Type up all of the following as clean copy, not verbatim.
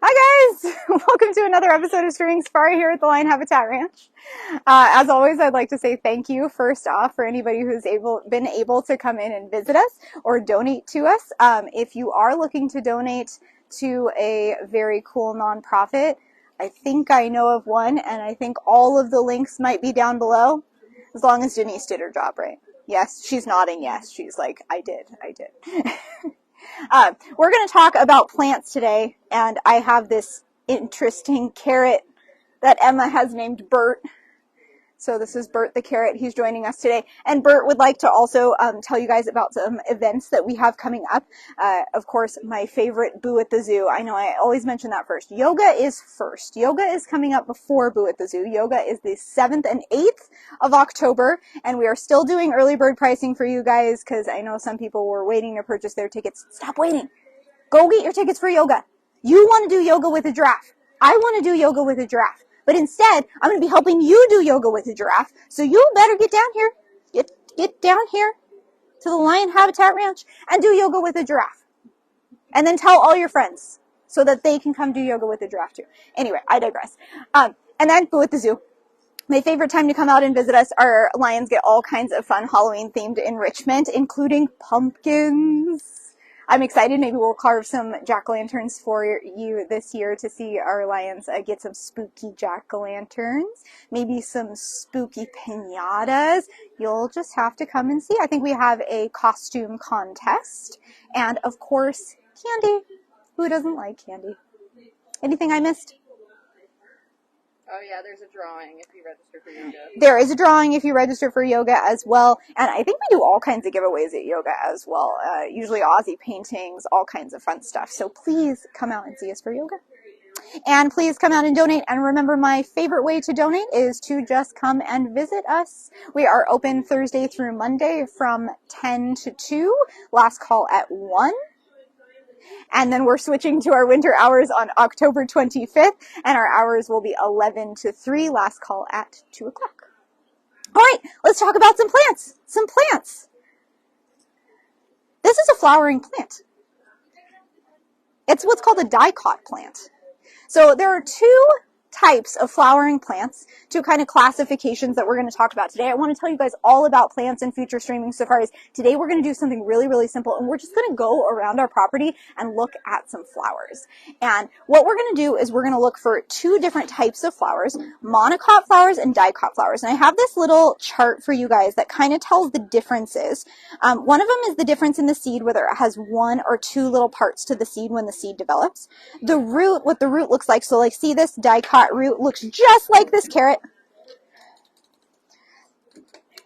Hi guys! Welcome to another episode of Streaming Safari here at the Lion Habitat Ranch. As always, I'd like to say thank you first off for anybody who's been able to come in and visit us or donate to us. If you are looking to donate to a very cool nonprofit, I think I know of one, and I think all of the links might be down below, as long as Denise did her job right. Yes, she's nodding yes. She's like, I did. We're going to talk about plants today, and I have this interesting carrot that Emma has named Bert. So this is Bert the carrot. He's joining us today. And Bert would like to also tell you guys about some events that we have coming up. Of course, my favorite, Boo at the Zoo. I know I always mention that first. Yoga is first. Yoga is coming up before Boo at the Zoo. Yoga is the 7th and 8th of October. And we are still doing early bird pricing for you guys because I know some people were waiting to purchase their tickets. Stop waiting. Go get your tickets for yoga. You want to do yoga with a giraffe. I want to do yoga with a giraffe. But instead, I'm going to be helping you do yoga with a giraffe. So you better get down here. Get down here to the Lion Habitat Ranch and do yoga with a giraffe. And then tell all your friends so that they can come do yoga with a giraffe too. Anyway, I digress. And then go at the zoo. My favorite time to come out and visit us. Our lions get all kinds of fun Halloween-themed enrichment, including pumpkins. I'm excited. Maybe we'll carve some jack-o'-lanterns for you this year to see our lions get some spooky jack-o'-lanterns. Maybe some spooky piñatas. You'll just have to come and see. I think we have a costume contest. And, of course, candy. Who doesn't like candy? Anything I missed? Oh yeah, there's a drawing if you register for yoga. There is a drawing if you register for yoga as well. And I think we do all kinds of giveaways at yoga as well. Usually Aussie paintings, all kinds of fun stuff. So please come out and see us for yoga. And please come out and donate. And remember, my favorite way to donate is to just come and visit us. We are open Thursday through Monday from 10 to 2. Last call at 1. And then we're switching to our winter hours on October 25th, and our hours will be 11 to 3, last call at 2 o'clock. All right, let's talk about some plants. This is a flowering plant. It's what's called a dicot plant. So there are two types of flowering plants, two kind of classifications that we're going to talk about today. I want to tell you guys all about plants in future streaming safaris. Today we're going to do something really, really simple, and we're just going to go around our property and look at some flowers. And what we're going to do is we're going to look for two different types of flowers, monocot flowers and dicot flowers. And I have this little chart for you guys that kind of tells the differences. One of them is the difference in the seed, whether it has one or two little parts to the seed when the seed develops. The root, what the root looks like. So like, see this dicot root looks just like this carrot.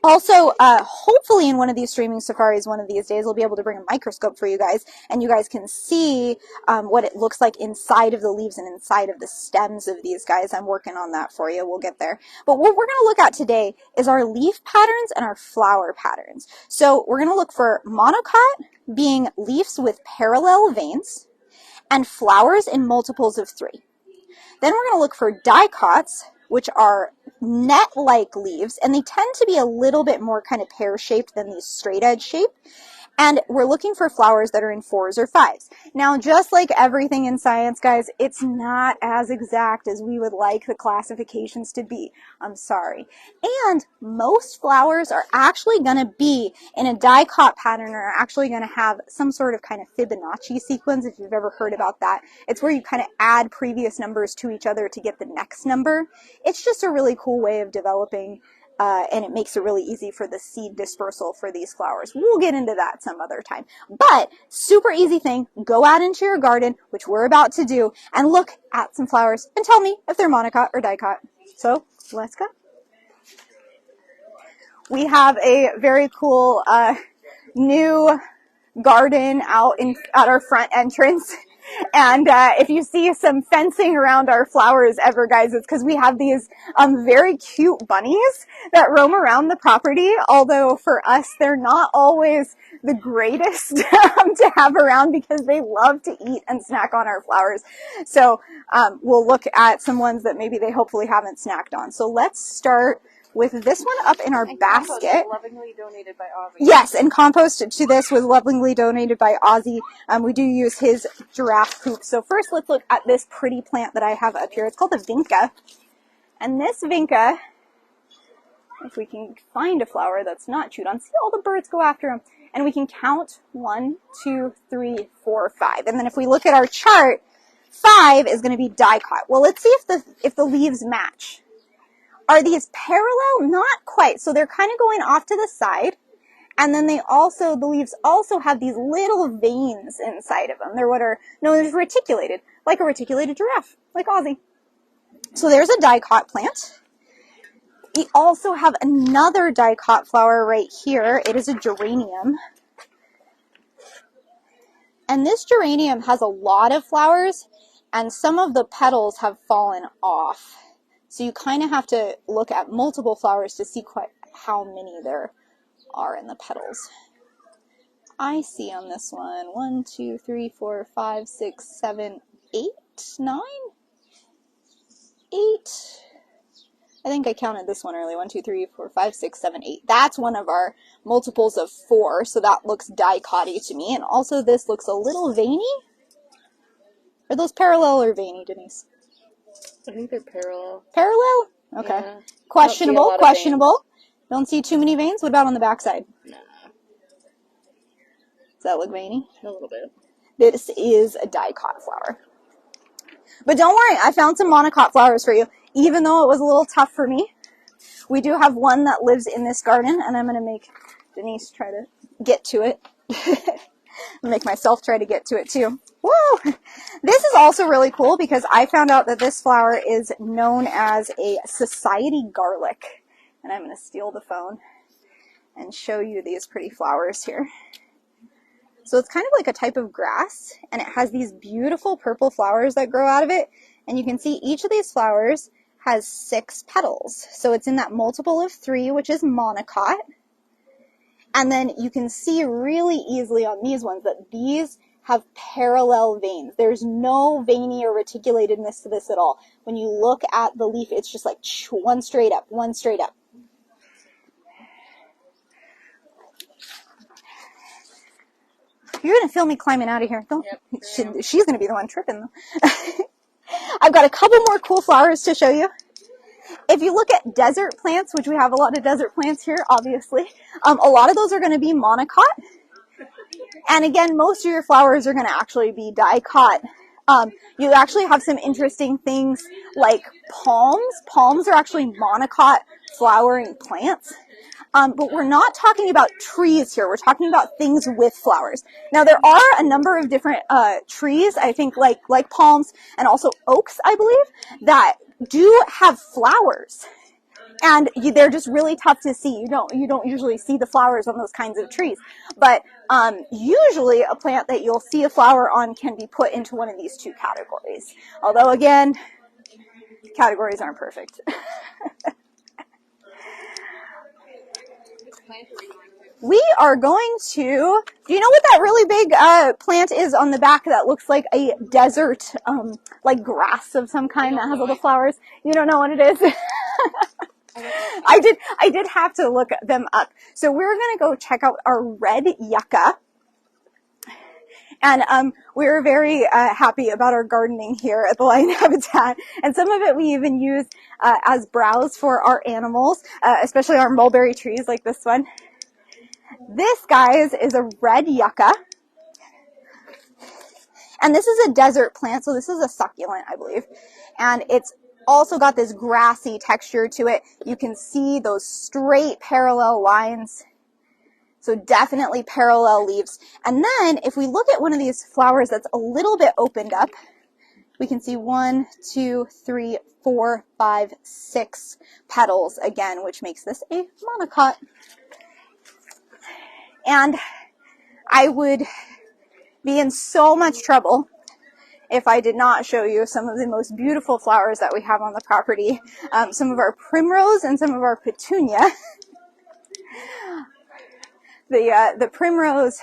Also, hopefully in one of these streaming safaris one of these days, we'll be able to bring a microscope for you guys, and you guys can see what it looks like inside of the leaves and inside of the stems of these guys. I'm working on that for you. We'll get there. But what we're going to look at today is our leaf patterns and our flower patterns. So we're going to look for monocot being leaves with parallel veins and flowers in multiples of 3. Then we're going to look for dicots, which are net-like leaves, and they tend to be a little bit more kind of pear-shaped than these straight-edge shape. And we're looking for flowers that are in 4s or 5s. Now, just like everything in science, guys, it's not as exact as we would like the classifications to be. I'm sorry. And most flowers are actually going to be in a dicot pattern, or are actually going to have some sort of kind of Fibonacci sequence, if you've ever heard about that. It's where you kind of add previous numbers to each other to get the next number. It's just a really cool way of developing and it makes it really easy for the seed dispersal for these flowers. We'll get into that some other time. But super easy thing, go out into your garden, which we're about to do, and look at some flowers and tell me if they're monocot or dicot. So let's go. We have a very cool new garden out at our front entrance. And if you see some fencing around our flowers ever, guys, it's because we have these very cute bunnies that roam around the property, although for us they're not always the greatest to have around because they love to eat and snack on our flowers. So we'll look at some ones that maybe they hopefully haven't snacked on. So let's start with this one up in our And basket. compost lovingly donated by Ozzy. Yes, and compost to this was lovingly donated by Ozzy. We do use his giraffe poop. So first, let's look at this pretty plant that I have up here. It's called a vinca. And this vinca, if we can find a flower that's not chewed on, see all the birds go after them. And we can count 1, 2, 3, 4, 5. And then if we look at our chart, 5 is going to be dicot. Well, let's see if the leaves match. Are these parallel? Not quite. So they're kind of going off to the side. And then the leaves also have these little veins inside of them. They're what are known as reticulated, like a reticulated giraffe, like Ozzy. So there's a dicot plant. We also have another dicot flower right here. It is a geranium. And this geranium has a lot of flowers, and some of the petals have fallen off. So you kind of have to look at multiple flowers to see quite how many there are in the petals. I see on this one 1, 2, 3, 4, 5, 6, 7, 8, 9, 8. I think I counted this one early. 1, 2, 3, 4, 5, 6, 7, 8. That's one of our multiples of 4, so that looks dicot-y to me. And also this looks a little veiny. Are those parallel or veiny, Denise? I think they're parallel. Parallel? Okay. Yeah. Questionable, questionable. Don't see too many veins. What about on the backside? Nah. Does that look veiny? A little bit. This is a dicot flower. But don't worry, I found some monocot flowers for you. Even though it was a little tough for me, we do have one that lives in this garden, and I'm going to make Denise try to get to it. Make myself try to get to it too. Woo! This is also really cool because I found out that this flower is known as a society garlic. And I'm going to steal the phone and show you these pretty flowers here. So it's kind of like a type of grass, and it has these beautiful purple flowers that grow out of it. And you can see each of these flowers has 6 petals. So it's in that multiple of 3, which is monocot. And then you can see really easily on these ones that these have parallel veins. There's no veiny or reticulatedness to this at all. When you look at the leaf, it's just like one straight up, one straight up. You're going to film me climbing out of here. Don't. Yep, she's going to be the one tripping, though. I've got a couple more cool flowers to show you. If you look at desert plants, which we have a lot of desert plants here, obviously, a lot of those are going to be monocot. And again, most of your flowers are going to actually be dicot. You actually have some interesting things like palms. Palms are actually monocot flowering plants. But we're not talking about trees here. We're talking about things with flowers. Now, there are a number of different trees, I think, like palms and also oaks, I believe, that do have flowers. And they're just really tough to see. You don't usually see the flowers on those kinds of trees. But usually a plant that you'll see a flower on can be put into one of these 2 categories. Although, again, categories aren't perfect. We are going to, do you know what that really big plant is on the back that looks like a desert, like grass of some kind that has little flowers? You don't know what it is? I did have to look them up. So we're going to go check out our red yucca. And we're very happy about our gardening here at the Lion Habitat. And some of it we even use as browse for our animals, especially our mulberry trees like this one. This, guys, is a red yucca. And this is a desert plant, so this is a succulent, I believe. And it's also got this grassy texture to it. You can see those straight parallel lines. So definitely parallel leaves. And then if we look at one of these flowers that's a little bit opened up, we can see 1, 2, 3, 4, 5, 6 petals again, which makes this a monocot. And I would be in so much trouble if I did not show you some of the most beautiful flowers that we have on the property. Some of our primrose and some of our petunia. The primrose,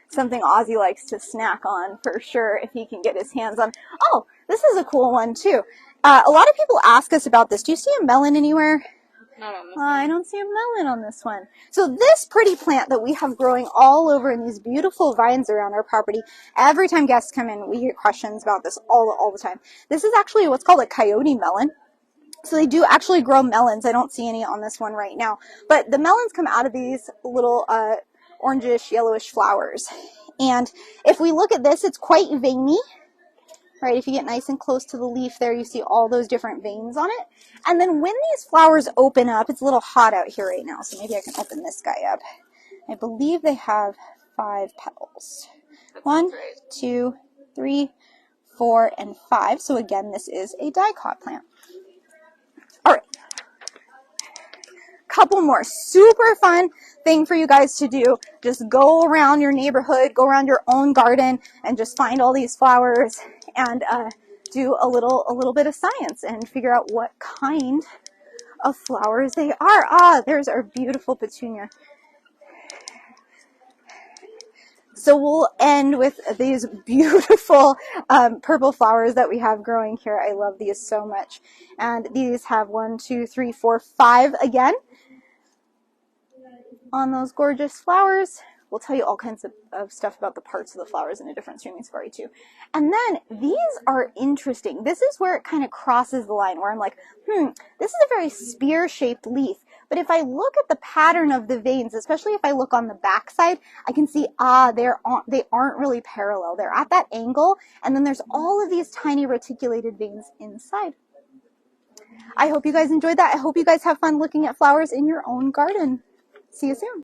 something Ozzy likes to snack on for sure if he can get his hands on. Oh, this is a cool one too. A lot of people ask us about this. Do you see a melon anywhere? Not on this I one. don't see a melon on this one. So this pretty plant that we have growing all over in these beautiful vines around our property, every time guests come in, we get questions about this all the time. This is actually what's called a coyote melon. So they do actually grow melons. I don't see any on this one right now. But the melons come out of these little orangish, yellowish flowers. And if we look at this, it's quite veiny. Right, if you get nice and close to the leaf there, you see all those different veins on it. And then when these flowers open up, it's a little hot out here right now, so maybe I can open this guy up. I believe they have 5 petals. That 1, sounds right. 2, 3, 4, and 5. So again, this is a dicot plant. All right. Couple more. Super fun thing for you guys to do. Just go around your neighborhood, go around your own garden, and just find all these flowers and do a little bit of science and figure out what kind of flowers they are. Ah, there's our beautiful petunia. So we'll end with these beautiful purple flowers that we have growing here. I love these so much. And these have 1, 2, 3, 4, 5 again on those gorgeous flowers. We'll tell you all kinds of stuff about the parts of the flowers in a different streaming safari too. And then these are interesting. This is where it kind of crosses the line where I'm like, this is a very spear-shaped leaf. But if I look at the pattern of the veins, especially if I look on the back side, I can see, they aren't really parallel. They're at that angle, and then there's all of these tiny reticulated veins inside. I hope you guys enjoyed that. I hope you guys have fun looking at flowers in your own garden. See you soon.